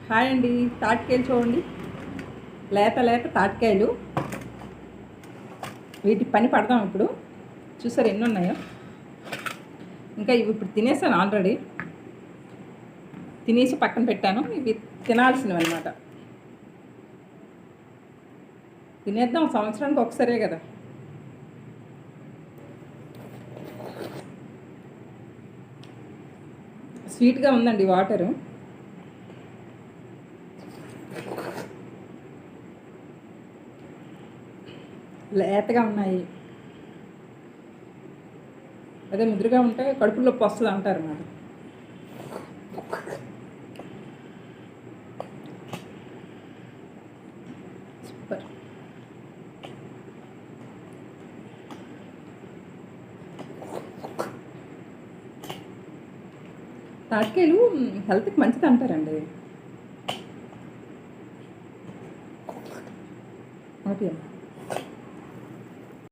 Hi అండి. తాటికాయలు చూడండి, లేత లేత తాటికాయలు. వీటి పని పడదాం ఇప్పుడు. చూసారు ఎన్ని ఉన్నాయో. ఇంకా ఇవి ఇప్పుడు తినేసాను ఆల్రెడీ. తినేసి పక్కన పెట్టాను. ఇవి తినాల్సినవి అనమాట. తినేద్దాం, సంవత్సరానికి ఒకసారే కదా. స్వీట్గా ఉందండి వాటరు. లేతగా ఉన్నాయి. అదే ముదురుగా ఉంటే కడుపులో నొప్పి వస్తుంది అంటారు అన్నమాట. సూపర్. తాటికాయలు హెల్త్కి మంచిది అంటారండి. ఓకే.